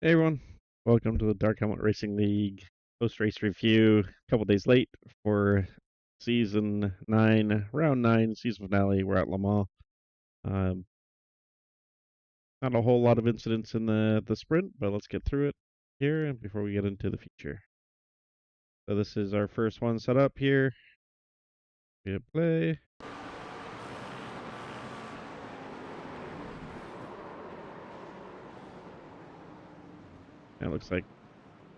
Hey everyone, welcome to the Dark Helmet Racing League post-race review. A couple days late for season 9, round 9, season finale. We're at Le Mans. Um, Not a whole lot of incidents in the sprint, but let's get through it here before we get into the future. So this is our first one set up here. Hit play. It looks like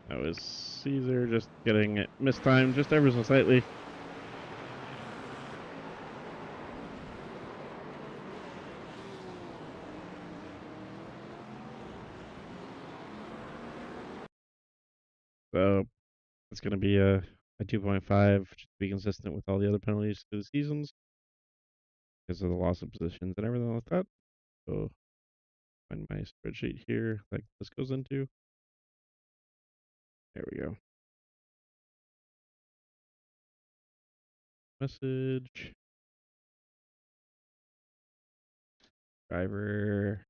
that was Caesar just getting it mistimed just ever so slightly. So it's going to be a 2.5 just to be consistent with all the other penalties through the seasons because of the loss of positions and everything like that. So find my spreadsheet here that this goes into. There we go. Message. Driver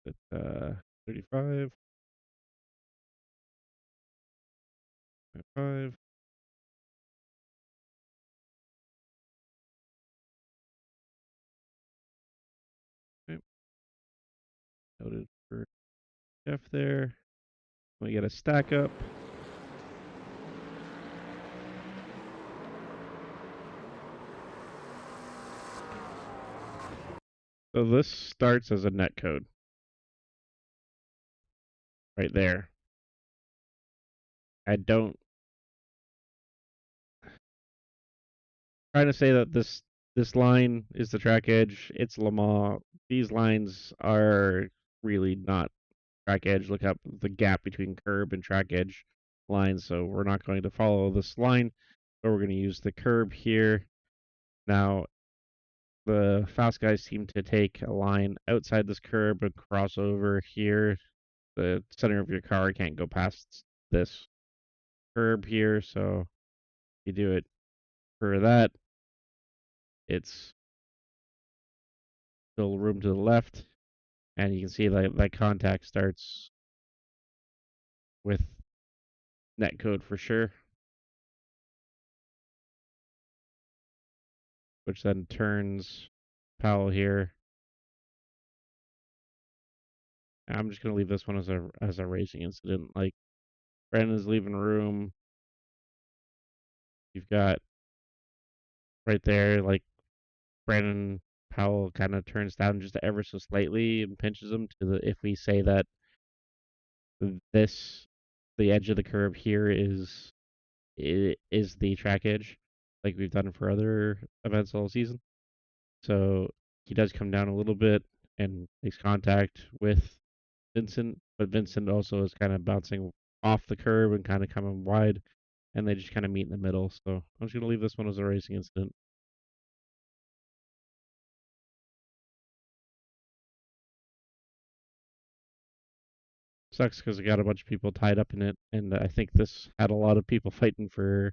at 35. 5. Okay. Noted for Jeff there. We get a stack up. So this starts as a net code. Right there. I don't trying to say that this line is the track edge. It's Le Mans. These lines are really not track edge. Look up the gap between curb and track edge lines. So we're not going to follow this line, but we're going to use the curb here. Now, the fast guys seem to take a line outside this curb and cross over here. The center of your car can't go past this curb here, so you do it for that. It's still room to the left, and you can see that contact starts with net code for sure, which then turns Powell here. I'm just gonna leave this one as a racing incident. Like Brandon's leaving room. You've got right there, like Brandon Powell kind of turns down just ever so slightly and pinches him to the. If we say that this, the edge of the curb here is the track edge, like we've done for other events all season. So he does come down a little bit and makes contact with Vincent, but Vincent also is kind of bouncing off the curb and kind of coming wide, and they just kind of meet in the middle. So I'm just gonna leave this one as a racing incident. Sucks because we got a bunch of people tied up in it, and I think this had a lot of people fighting for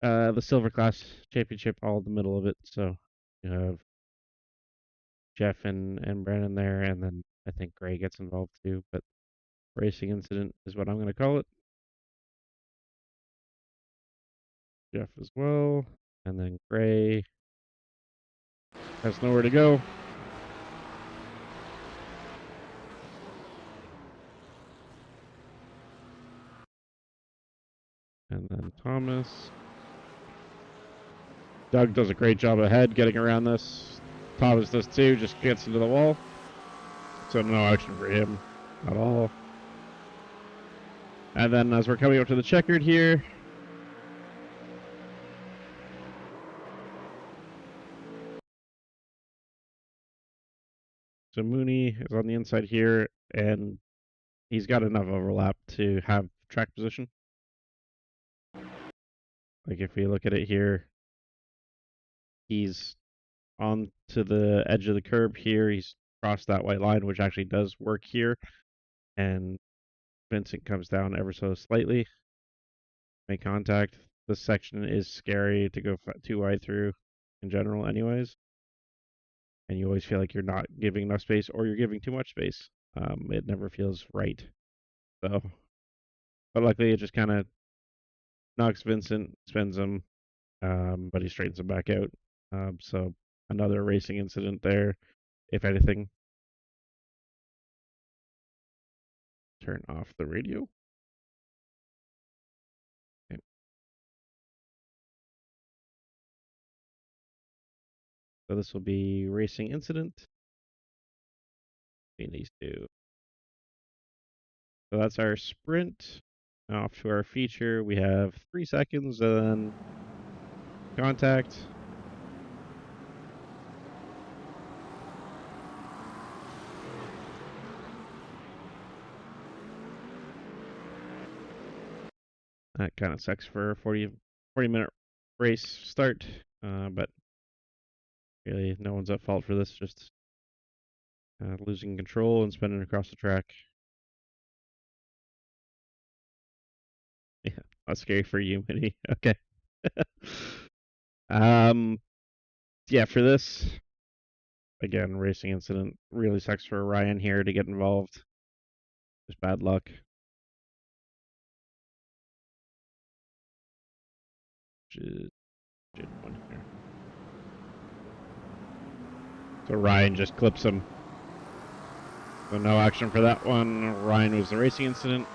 the silver class championship all in the middle of it. So you have Jeff and Brandon there, and then I think Gray gets involved too. But racing incident is what I'm going to call it. Jeff as well, and then Gray has nowhere to go. And then Thomas. Doug does a great job ahead getting around this. Thomas does too, just gets into the wall. So no action for him at all. And then as we're coming up to the checkered here, so Mooney is on the inside here, and he's got enough overlap to have track position. Like if we look at it here, he's on to the edge of the curb here. He's crossed that white line, which actually does work here. And Vincent comes down ever so slightly, make contact. This section is scary to go too wide through in general anyways. And you always feel like you're not giving enough space or you're giving too much space. It never feels right. So, but luckily it just kind of knocks Vincent, spins him, but he straightens him back out. So another racing incident there. If anything, turn off the radio. Okay. So this will be racing incident between these two. So that's our sprint. Off to our feature. We have 3 seconds and then contact. That kind of sucks for a 40-minute race start, but really no one's at fault for this. Just losing control and spinning across the track. Yeah, that's scary for you, Minnie. Okay. Yeah, for this, again, racing incident really sucks for Ryan here to get involved. Just bad luck. Just one here. So Ryan just clips him. So no action for that one. Ryan was the racing incident.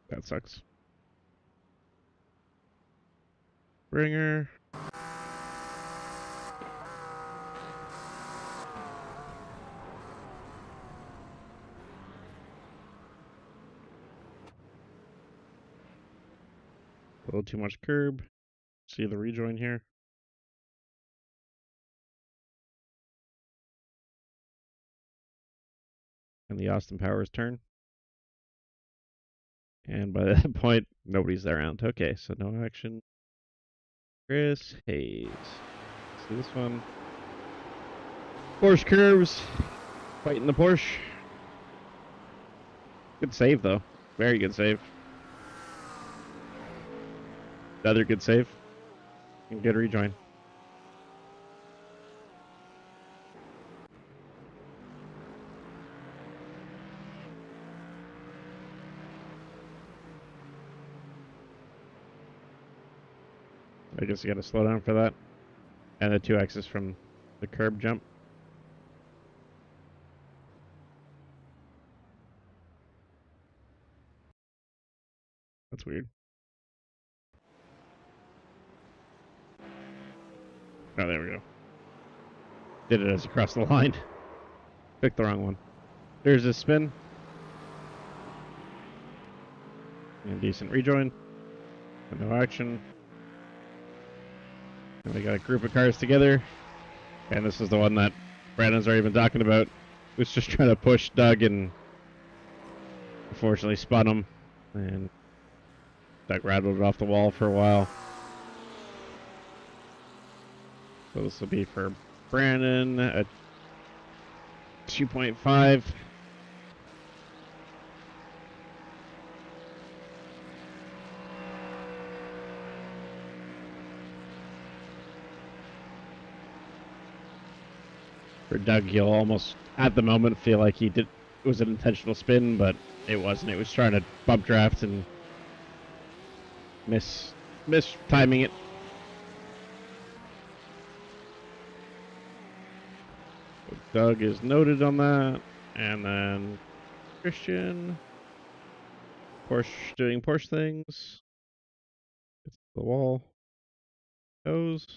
That sucks. Bringer. A little too much curb. See the rejoin here. And the Austin Powers turn. And by that point, nobody's around. Okay, so no action. Chris Hayes. See this one. Porsche curves. Fighting the Porsche. Good save, though. Very good save. Another good save. And good rejoin. I guess you got to slow down for that. And the 2X's from the curb jump. That's weird. Oh, there we go. Did it as he crossed the line. Picked the wrong one. There's a spin. And decent rejoin. But no action. And we got a group of cars together. And this is the one that Brandon's already been talking about. Was just trying to push Doug and unfortunately spun him. And Doug rattled it off the wall for a while. So this will be for Brandon at 2.5. For Doug, you'll almost, at the moment, feel like it was an intentional spin, but it wasn't. It was trying to bump draft and miss timing it. So Doug is noted on that. And then Christian. Porsche doing Porsche things. It's the wall. Goes.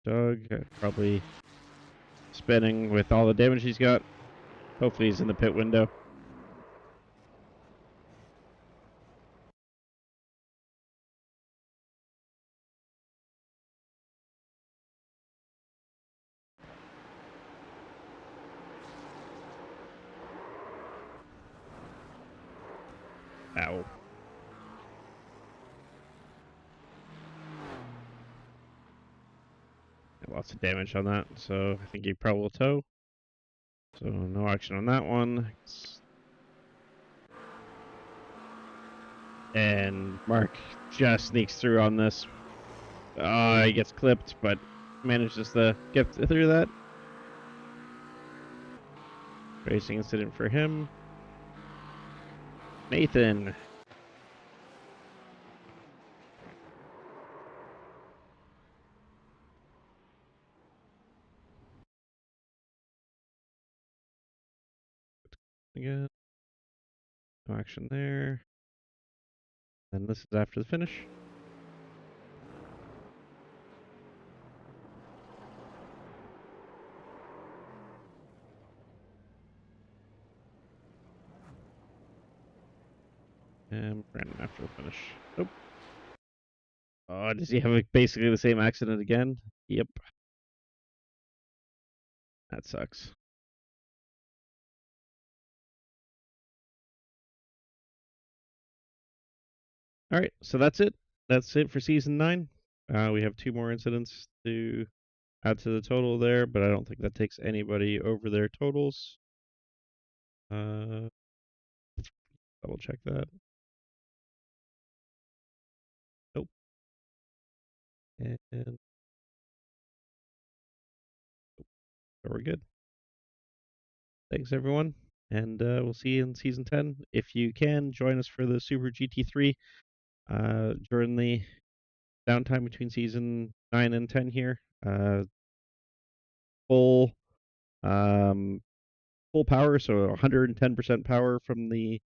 Doug probably spinning with all the damage he's got. Hopefully he's in the pit window. Ow. I lost lots of damage on that, so I think he probably will tow. So no action on that one. And Mark just sneaks through on this. He gets clipped, but manages to get through that. Racing incident for him. Nathan. Again. No action there. And this is after the finish. And Brandon after the finish. Nope. Oh, does he have basically the same accident again? Yep. That sucks. All right, so that's it. That's it for season 9. We have 2 more incidents to add to the total there, but I don't think that takes anybody over their totals. Double check that. Nope. And so we're good. Thanks, everyone. And we'll see you in season 10. If you can, join us for the Super GT3 during the downtime between season 9 and 10 here. Full power, so 110% power from the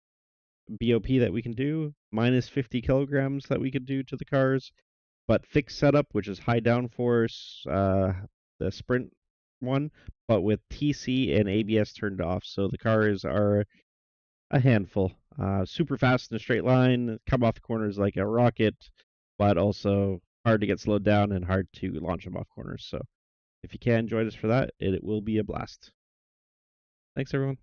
BOP that we can do, minus 50 kilograms that we could do to the cars, but fixed setup, which is high downforce, the sprint one, but with TC and ABS turned off, so the cars are a handful. Super fast in a straight line, come off the corners like a rocket, but also hard to get slowed down and hard to launch them off corners. So if you can join us for that, it will be a blast. Thanks, everyone.